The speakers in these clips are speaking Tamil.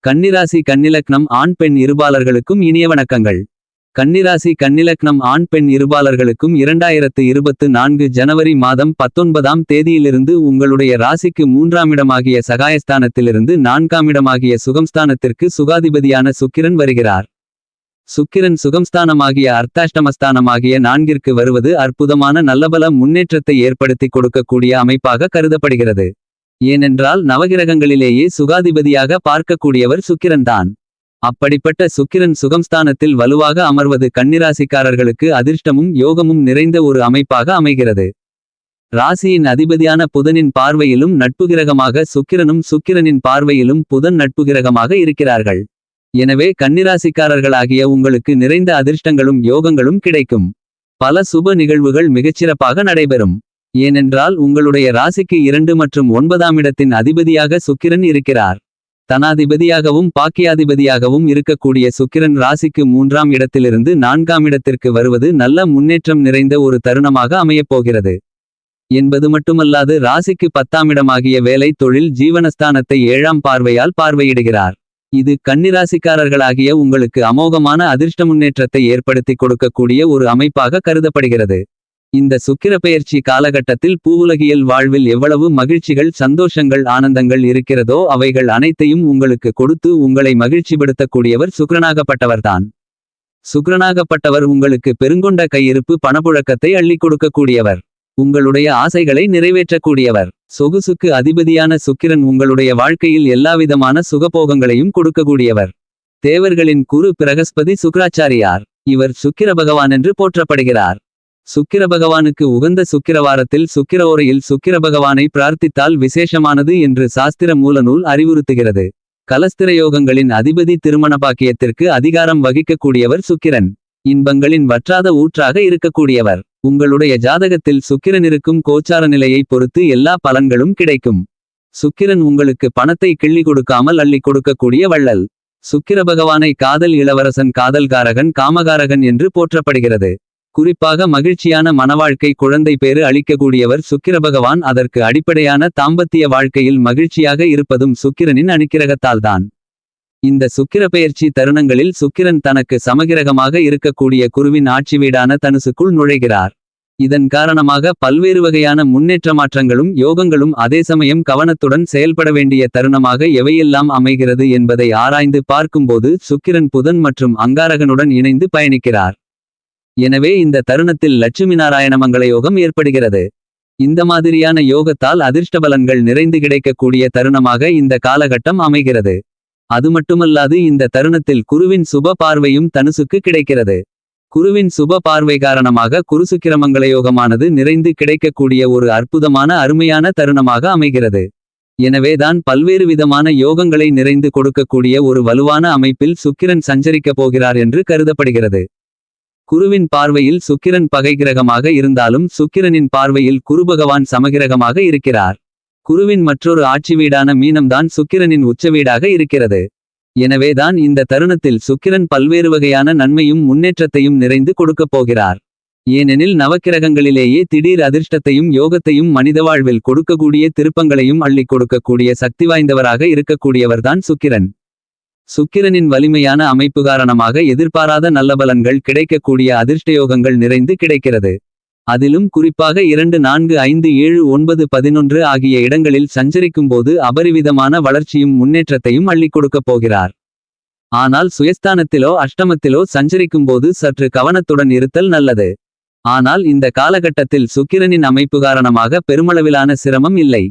கன்னிராசி கன்னிலக்னம் ஆண் பெண் இருபாலர்களுக்கும் இனிய வணக்கங்கள். கன்னிராசி கன்னிலக்னம் ஆண் பெண் இருபாலர்களுக்கும் 2024 ஜனவரி மாதம் 19ஆம் தேதியிலிருந்து உங்களுடைய ராசிக்கு 3ஆம் இடமாகிய சகாயஸ்தானத்திலிருந்து 4ஆம் இடமாகிய சுகம்ஸ்தானத்திற்கு சுகாதிபதியான சுக்கிரன் வருகிறார். சுக்கிரன் சுகம்ஸ்தானமாகிய அர்த்தாஷ்டமஸ்தானமாகிய 4ற்கு வருவது அற்புதமான நல்லபல முன்னேற்றத்தை ஏற்படுத்தி கொடுக்கக்கூடிய அமைப்பாக கருதப்படுகிறது. ஏனென்றால் நவகிரகங்களிலேயே சுகாதிபதியாக பார்க்கக்கூடியவர் சுக்கிரன்தான். அப்படிப்பட்ட சுக்கிரன் சுகம்ஸ்தானத்தில் வலுவாக அமர்வது கன்னிராசிக்காரர்களுக்கு அதிர்ஷ்டமும் யோகமும் நிறைந்த ஒரு அமைப்பாக அமைகிறது. ராசியின் அதிபதியான புதனின் பார்வையிலும் நட்புகிரகமாக சுக்கிரனும் சுக்கிரனின் பார்வையிலும் புதன் நட்புகிரகமாக இருக்கிறார்கள். எனவே கன்னிராசிக்காரர்களாகிய உங்களுக்கு நிறைந்த அதிர்ஷ்டங்களும் யோகங்களும் கிடைக்கும். பல சுப நிகழ்வுகள் மிகச்சிறப்பாக நடைபெறும். ஏனென்றால் உங்களுடைய ராசிக்கு 2 மற்றும் 9ஆம் இடத்தின் அதிபதியாக சுக்கிரன் இருக்கிறார். தனாதிபதியாகவும் பாக்கியாதிபதியாகவும் இருக்கக்கூடிய சுக்கிரன் ராசிக்கு 3ஆம் இடத்திலிருந்து 4ஆம் இடத்திற்கு வருவது நல்ல முன்னேற்றம் நிறைந்த ஒரு தருணமாக அமையப்போகிறது என்பது மட்டுமல்லாது ராசிக்கு 10ஆம் இடமாகிய வேலை தொழில் ஜீவனஸ்தானத்தை 7ஆம் பார்வையால் பார்வையிடுகிறார். இது கன்னிராசிக்காரர்களாகிய உங்களுக்கு அமோகமான அதிர்ஷ்ட முன்னேற்றத்தை ஏற்படுத்தி கொடுக்கக்கூடிய ஒரு அமைப்பாக கருதப்படுகிறது. இந்த சுக்கிர பெயர்ச்சி காலகட்டத்தில் பூவுலகியல் வாழ்வில் எவ்வளவு மகிழ்ச்சிகள் சந்தோஷங்கள் ஆனந்தங்கள் இருக்கிறதோ அவைகள் அனைத்தையும் உங்களுக்கு கொடுத்து உங்களை மகிழ்ச்சிப்படுத்தக்கூடியவர் சுக்கிரனாகப்பட்டவர்தான். சுக்கிரனாகப்பட்டவர் உங்களுக்கு பெருங்கொண்ட கையிருப்பு பணப்புழக்கத்தை அள்ளிக் கொடுக்கக்கூடியவர். உங்களுடைய ஆசைகளை நிறைவேற்றக்கூடியவர். சொகுசுக்கு அதிபதியான சுக்கிரன் உங்களுடைய வாழ்க்கையில் எல்லாவிதமான சுகபோகங்களையும் கொடுக்கக்கூடியவர். தேவர்களின் குரு பிரகஸ்பதி சுக்கிராச்சாரியார். இவர் சுக்கிர பகவான் என்று போற்றப்படுகிறார். சுக்கிர பகவானுக்கு உகந்த சுக்கிரவாரத்தில் சுக்கிரஓரையில் சுக்கிர பகவானை பிரார்த்தித்தால் விசேஷமானது என்று சாஸ்திர மூலநூல் அறிவுறுத்துகிறது. கலஸ்திர யோகங்களின் அதிபதி திருமண பாக்கியத்திற்கு அதிகாரம் வகிக்கக்கூடியவர் சுக்கிரன். இன்பங்களின் வற்றாத ஊற்றாக இருக்கக்கூடியவர். உங்களுடைய ஜாதகத்தில் சுக்கிரன் இருக்கும் கோச்சார நிலையை பொறுத்து எல்லா பலன்களும் கிடைக்கும். சுக்கிரன் உங்களுக்கு பணத்தை கிள்ளி கொடுக்காமல் அள்ளி கொடுக்கக்கூடிய வள்ளல். சுக்கிர பகவானை காதல் இளவரசன் காதல்காரகன் காமகாரகன் என்று போற்றப்படுகிறது. குறிப்பாக மகிழ்ச்சியான மனவாழ்க்கை குழந்தை பேறு அளிக்கக்கூடியவர் சுக்கிர பகவான். அதற்கு அடிப்படையான தாம்பத்திய வாழ்க்கையில் மகிழ்ச்சியாக இருப்பதும் சுக்கிரனின் அனுக்கிரகத்தால்தான். இந்த சுக்கிர பெயர்ச்சி தருணங்களில் சுக்கிரன் தனக்கு சமகிரகமாக இருக்கக்கூடிய குருவின் ஆட்சி வீடான தனுசுக்குள் நுழைகிறார். இதன் காரணமாக பல்வேறு வகையான முன்னேற்ற மாற்றங்களும் யோகங்களும் அதே சமயம் கவனத்துடன் செயல்பட வேண்டிய தருணமாக எவையெல்லாம் அமைகிறது என்பதை ஆராய்ந்து பார்க்கும்போது சுக்கிரன் புதன் மற்றும் அங்காரகனுடன் இணைந்து பயணிக்கிறார். எனவே இந்த தருணத்தில் லட்சுமி நாராயண மங்கள யோகம் ஏற்படுகிறது. இந்த மாதிரியான யோகத்தால் அதிர்ஷ்டபலன்கள் நிறைந்து கிடைக்கக்கூடிய தருணமாக இந்த காலகட்டம் அமைகிறது. அது மட்டுமல்லாது இந்த தருணத்தில் குருவின் சுப பார்வையும் தனுசுக்கு கிடைக்கிறது. குருவின் சுப பார்வை காரணமாக குருசுக்கிரமங்கள யோகமானது நிறைந்து கிடைக்கக்கூடிய ஒரு அற்புதமான அருமையான தருணமாக அமைகிறது. எனவேதான் பல்வேறு விதமான யோகங்களை நிறைந்து கொடுக்கக்கூடிய ஒரு வலுவான அமைப்பில் சுக்கிரன் சஞ்சரிக்கப் போகிறார் என்று கருதப்படுகிறது. குருவின் பார்வையில் சுக்கிரன் பகை கிரகமாக இருந்தாலும் சுக்கிரனின் பார்வையில் குருபகவான் சமகிரகமாக இருக்கிறார். குருவின் மற்றொரு ஆட்சி வீடான மீனம்தான் சுக்கிரனின் உச்சவீடாக இருக்கிறது. எனவேதான் இந்த தருணத்தில் சுக்கிரன் பல்வேறு வகையான நன்மையும் முன்னேற்றத்தையும் நிறைந்து கொடுக்கப் போகிறார். ஏனெனில் நவக்கிரகங்களிலேயே திடீர் அதிர்ஷ்டத்தையும் யோகத்தையும் மனித வாழ்வில் கொடுக்கக்கூடிய திருப்பங்களையும் அள்ளிக் கொடுக்கக்கூடிய சக்தி வாய்ந்தவராக இருக்கக்கூடியவர்தான் சுக்கிரன். சுக்கிரனின் வலிமையான அமைப்பு காரணமாக எதிர்பாராத நல்ல பலன்கள் கிடைக்கக்கூடிய அதிர்ஷ்டயோகங்கள் நிறைந்து கிடைக்கிறது. அதிலும் குறிப்பாக 2 4 5 7 9 11 ஆகிய இடங்களில் சஞ்சரிக்கும்போது அபரிவிதமான வளர்ச்சியும் முன்னேற்றத்தையும் அள்ளிக் கொடுக்கப் போகிறார். ஆனால் சுயஸ்தானத்திலோ அஷ்டமத்திலோ சஞ்சரிக்கும்போது சற்று கவனத்துடன் இருத்தல் நல்லது. ஆனால் இந்த காலகட்டத்தில் சுக்கிரனின் அமைப்பு காரணமாக பெருமளவிலான சிரமம் இல்லை.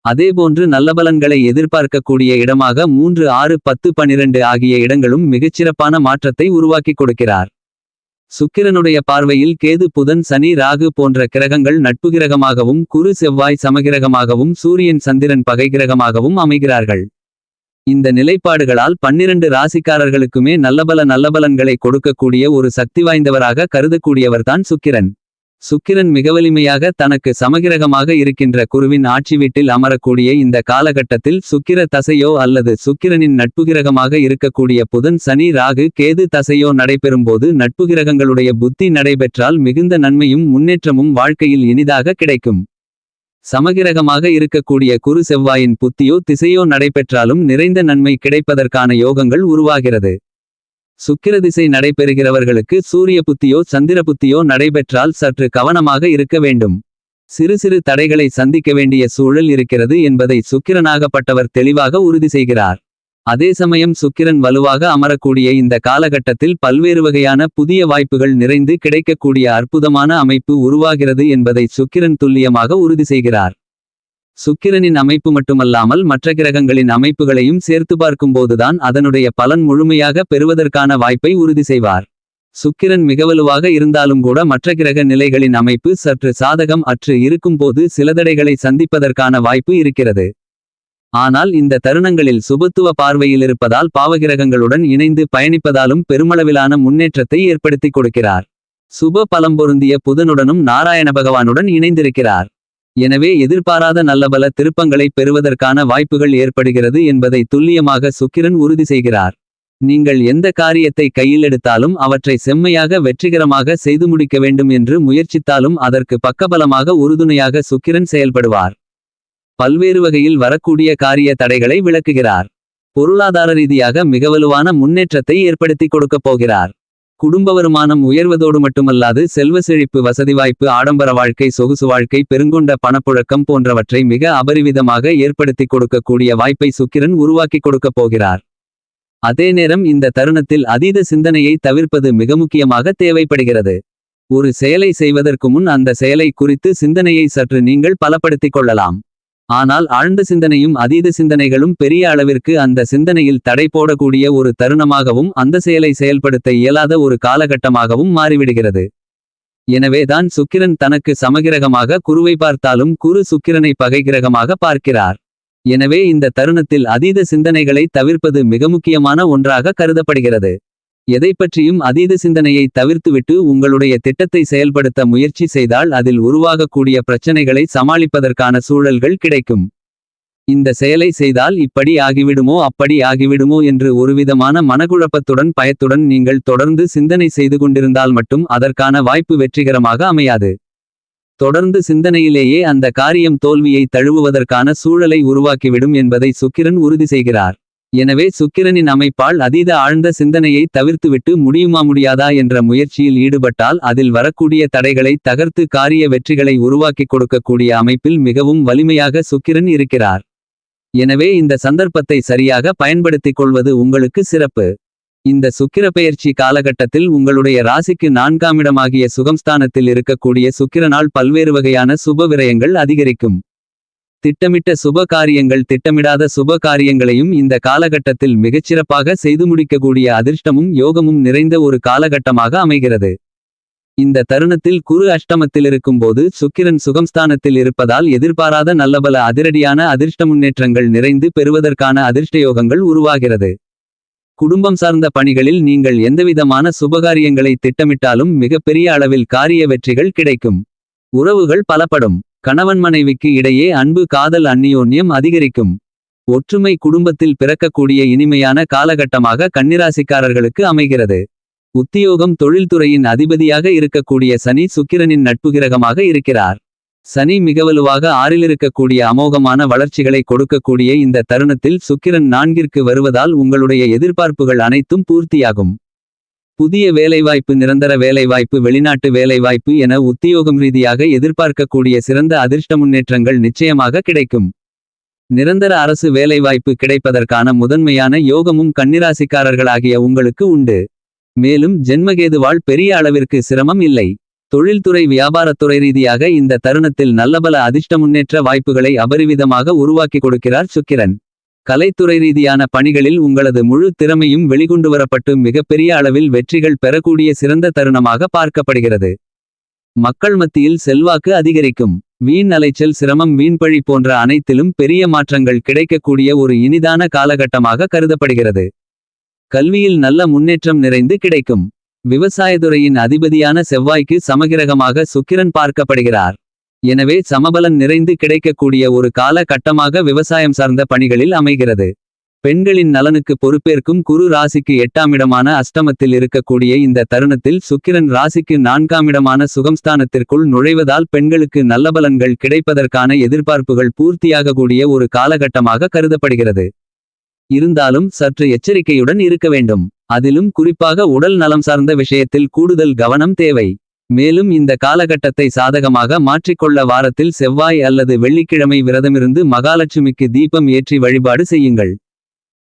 அதேபோன்று நல்லபலன்களை எதிர்பார்க்கக்கூடிய இடமாக 3 6 10 12 ஆகிய இடங்களும் மிகச்சிறப்பான மாற்றத்தை உருவாக்கி கொடுக்கிறார். சுக்கிரனுடைய பார்வையில் கேது புதன் சனி ராகு போன்ற கிரகங்கள் நட்புகிரகமாகவும் குரு செவ்வாய் சமகிரகமாகவும் சூரியன் சந்திரன் பகைகிரகமாகவும் அமைகிறார்கள். இந்த நிலைப்பாடுகளால் 12 ராசிக்காரர்களுக்குமே நல்லபலன்களை கொடுக்கக்கூடிய ஒரு சக்தி வாய்ந்தவராக கருதக்கூடியவர்தான் சுக்கிரன். சுக்கிரன் மிகவலிமையாக தனக்கு சமகிரகமாக இருக்கின்ற குருவின் ஆட்சி வீட்டில் அமரக்கூடிய இந்த காலகட்டத்தில் சுக்கிர தசையோ அல்லது சுக்கிரனின் நட்புகிரகமாக இருக்கக்கூடிய புதன் சனி ராகு கேது தசையோ நடைபெறும்போது நட்புகிரகங்களுடைய புத்தி நடைபெற்றால் மிகுந்த நன்மையும் முன்னேற்றமும் வாழ்க்கையில் இனிதாக கிடைக்கும். சமகிரகமாக இருக்கக்கூடிய குரு செவ்வாயின் புத்தியோ திசையோ நடைபெற்றாலும் நிறைந்த நன்மை கிடைப்பதற்கான யோகங்கள் உருவாகிறது. சுக்கிர திசை நடைபெறுகிறவர்களுக்கு சூரிய புத்தியோ சந்திர புத்தியோ நடைபெற்றால் சற்று கவனமாக இருக்க வேண்டும். சிறு சிறு தடைகளை சந்திக்க வேண்டிய சூழல் இருக்கிறது என்பதை சுக்கிரனாகப்பட்டவர் தெளிவாக உறுதி செய்கிறார். அதே சமயம் சுக்கிரன் வலுவாக அமரக்கூடிய இந்த காலகட்டத்தில் பல்வேறு வகையான புதிய வாய்ப்புகள் நிறைந்து கிடைக்கக்கூடிய அற்புதமான அமைப்பு உருவாகிறது என்பதை சுக்கிரன் துல்லியமாக உறுதி செய்கிறார். சுக்கிரனின் அமைப்பு மட்டுமல்லாமல் மற்ற கிரகங்களின் அமைப்புகளையும் சேர்த்து பார்க்கும்போதுதான் அதனுடைய பலன் முழுமையாக பெறுவதற்கான வாய்ப்பை உறுதி செய்வார். சுக்கிரன் மிக வலுவாக இருந்தாலும் கூட மற்ற கிரக நிலைகளின் அமைப்பு சற்று சாதகம் அற்று இருக்கும்போது சில தடைகளை சந்திப்பதற்கான வாய்ப்பு இருக்கிறது. ஆனால் இந்த தருணங்களில் சுபத்துவ பார்வையிலிருப்பதால் பாவகிரகங்களுடன் இணைந்து பயணிப்பதாலும் பெருமளவிலான முன்னேற்றத்தை ஏற்படுத்திக் கொடுக்கிறார். சுப பலம் பொருந்திய புதனுடனும் நாராயண பகவானுடன் இணைந்திருக்கிறார். எனவே எதிர்பாராத நல்லபல திருப்பங்களை பெறுவதற்கான வாய்ப்புகள் ஏற்படுகிறது என்பதை துல்லியமாக சுக்கிரன் உறுதி செய்கிறார். நீங்கள் எந்த காரியத்தை கையில் எடுத்தாலும் அவற்றை செம்மையாக வெற்றிகரமாக செய்து முடிக்க வேண்டும் என்று முயற்சித்தாலும் அதற்கு பக்கபலமாக உறுதுணையாக சுக்கிரன் செயல்படுவார். பல்வேறு வகையில் வரக்கூடிய காரிய தடைகளை விளக்குகிறார். பொருளாதார ரீதியாக மிக வலுவான முன்னேற்றத்தை ஏற்படுத்திக் கொடுக்கப் போகிறார். குடும்ப வருமானம் உயர்வதோடு மட்டுமல்லாது செல்வ செழிப்பு வசதி வாய்ப்பு ஆடம்பர வாழ்க்கை சொகுசு வாழ்க்கை பெருங்கொண்ட பணப்புழக்கம் போன்றவற்றை மிக அபரிவிதமாக ஏற்படுத்திக் கொடுக்கக்கூடிய வாய்ப்பை சுக்கிரன் உருவாக்கிக் கொடுக்கப் போகிறார். அதே நேரம் இந்த தருணத்தில் அதீத சிந்தனையை தவிர்ப்பது மிக முக்கியமாக தேவைப்படுகிறது. ஒரு செயலை செய்வதற்கு முன் அந்த செயலை குறித்து சிந்தனையை சற்று நீங்கள் பலப்படுத்திக் கொள்ளலாம். ஆனால் ஆழ்ந்த சிந்தனையும் அதீத சிந்தனைகளும் பெரிய அளவிற்கு அந்த சிந்தனையில் தடை போடக்கூடிய ஒரு தருணமாகவும் அந்த செயலை செயல்படுத்த இயலாத ஒரு காலகட்டமாகவும் மாறிவிடுகிறது. எனவேதான் சுக்கிரன் தனக்கு சமகிரகமாக குருவை பார்த்தாலும் குரு சுக்கிரனை பகைகிரகமாக பார்க்கிறார். எனவே இந்த தருணத்தில் அதீத சிந்தனைகளை தவிர்ப்பது மிக முக்கியமான ஒன்றாக கருதப்படுகிறது. எதைப்பற்றியும் அதீத சிந்தனையை தவிர்த்துவிட்டு உங்களுடைய திட்டத்தை செயல்படுத்த முயற்சி செய்தால் அதில் உருவாகக்கூடிய பிரச்சனைகளை சமாளிப்பதற்கான சூழல்கள் கிடைக்கும். இந்த செயலை செய்தால் இப்படி ஆகிவிடுமோ அப்படி ஆகிவிடுமோ என்று ஒருவிதமான மனக்குழப்பத்துடன் பயத்துடன் நீங்கள் தொடர்ந்து சிந்தனை செய்து கொண்டிருந்தால் மட்டும் அதற்கான வாய்ப்பு வெற்றிகரமாக அமையாது. தொடர்ந்து சிந்தனையிலேயே அந்த காரியம் தோல்வியை தழுவுவதற்கான சூழலை உருவாக்கிவிடும் என்பதை சுக்கிரன் உறுதி செய்கிறார். எனவே சுக்கிரனின் அமைப்பால் அதீத ஆழ்ந்த சிந்தனையை தவிர்த்துவிட்டு முடியாதா என்ற முயற்சியில் ஈடுபட்டால் அதில் வரக்கூடிய தடைகளை தகர்த்து காரிய வெற்றிகளை உருவாக்கிக் கொடுக்கக்கூடிய அமைப்பில் மிகவும் வலிமையாக சுக்கிரன் இருக்கிறார். எனவே இந்த சந்தர்ப்பத்தை சரியாக பயன்படுத்திக் கொள்வது உங்களுக்கு சிறப்பு. இந்த சுக்கிர பெயர்ச்சி காலகட்டத்தில் உங்களுடைய ராசிக்கு 4ஆம் இடமாகிய சுகம்ஸ்தானத்தில் இருக்கக்கூடிய சுக்கிரனால் பல்வேறு வகையான சுப விரயங்கள் அதிகரிக்கும். திட்டமிட்ட சுப காரியங்கள் திட்டமிடாத சுப காரியங்களையும் இந்த காலகட்டத்தில் மிகச்சிறப்பாக செய்து முடிக்கக்கூடிய அதிர்ஷ்டமும் யோகமும் நிறைந்த ஒரு காலகட்டமாக அமைகிறது. இந்த தருணத்தில் குரு அஷ்டமத்தில் இருக்கும்போது சுக்கிரன் சுகம்ஸ்தானத்தில் இருப்பதால் எதிர்பாராத நல்லபல அதிரடியான அதிர்ஷ்ட முன்னேற்றங்கள் நிறைந்து பெறுவதற்கான அதிர்ஷ்டயோகங்கள் உருவாகிறது. குடும்பம் சார்ந்த பணிகளில் நீங்கள் எந்தவிதமான சுபகாரியங்களை திட்டமிட்டாலும் மிகப்பெரிய அளவில் காரிய வெற்றிகள் கிடைக்கும். உறவுகள் பலப்படும். கணவன் மனைவிக்கு இடையே அன்பு காதல் அந்நியோன்யம் அதிகரிக்கும். ஒற்றுமை குடும்பத்தில் பிறக்கக்கூடிய இனிமையான காலகட்டமாக கன்னிராசிக்காரர்களுக்கு அமைகிறது. உத்தியோகம் தொழில்துறையின் அதிபதியாக இருக்கக்கூடிய சனி சுக்கிரனின் நட்புகிரகமாக இருக்கிறார். சனி மிகவலுவாக 6இல் இருக்கக்கூடிய அமோகமான வளர்ச்சிகளை கொடுக்கக்கூடிய இந்த தருணத்தில் சுக்கிரன் 4ற்கு வருவதால் உங்களுடைய எதிர்பார்ப்புகள் அனைத்தும் பூர்த்தியாகும். புதிய வேலைவாய்ப்பு நிரந்தர வேலைவாய்ப்பு வெளிநாட்டு வேலைவாய்ப்பு என உத்தியோகம் ரீதியாக எதிர்பார்க்கக்கூடிய சிறந்த அதிர்ஷ்ட முன்னேற்றங்கள் நிச்சயமாக கிடைக்கும். நிரந்தர அரசு வேலைவாய்ப்பு கிடைப்பதற்கான முதன்மையான யோகமும் கன்னிராசிக்காரர்களாகிய உங்களுக்கு உண்டு. மேலும் ஜென்மகேதுவால் பெரிய அளவிற்கு சிரமம் இல்லை. தொழில்துறை வியாபாரத்துறை ரீதியாக இந்த தருணத்தில் நல்லபல அதிர்ஷ்ட முன்னேற்ற வாய்ப்புகளை அபரிவிதமாக உருவாக்கி கொடுக்கிறார் சுக்கிரன். கலைத்துறை ரீதியான பணிகளில் உங்களது முழு திறமையும் வெளிக்கொண்டுவரப்பட்டு மிகப்பெரிய அளவில் வெற்றிகள் பெறக்கூடிய சிறந்த தருணமாக பார்க்கப்படுகிறது. மக்கள் மத்தியில் செல்வாக்கு அதிகரிக்கும். வீண் அலைச்சல் சிரமம் வீண்பழி போன்ற அனைத்திலும் பெரிய மாற்றங்கள் கிடைக்கக்கூடிய ஒரு இனிதான காலகட்டமாக கருதப்படுகிறது. கல்வியில் நல்ல முன்னேற்றம் நிறைந்து கிடைக்கும். விவசாயத்துறையின் அதிபதியான செவ்வாய்க்கு சமகிரகமாக சுக்கிரன் பார்க்கப்படுகிறார். எனவே சமபலன் நிறைந்து கிடைக்கக்கூடிய ஒரு கால கட்டமாக விவசாயம் சார்ந்த பணிகளில் அமைகிறது. பெண்களின் நலனுக்கு பொறுப்பேற்கும் குரு ராசிக்கு 8ஆம் இடமான அஷ்டமத்தில் இருக்கக்கூடிய இந்த தருணத்தில் சுக்கிரன் ராசிக்கு 4ஆம் இடமான சுகம்ஸ்தானத்திற்குள் நுழைவதால் பெண்களுக்கு நல்ல பலன்கள் கிடைப்பதற்கான எதிர்பார்ப்புகள் பூர்த்தியாகக்கூடிய ஒரு காலகட்டமாக கருதப்படுகிறது. இருந்தாலும் சற்று எச்சரிக்கையுடன் இருக்க வேண்டும். அதிலும் குறிப்பாக உடல் நலம் சார்ந்த விஷயத்தில் கூடுதல் கவனம் தேவை. மேலும் இந்த காலகட்டத்தை சாதகமாக மாற்றிக்கொள்ள வாரத்தில் செவ்வாய் அல்லது வெள்ளிக்கிழமை விரதமிருந்து மகாலட்சுமிக்கு தீபம் ஏற்றி வழிபாடு செய்யுங்கள்.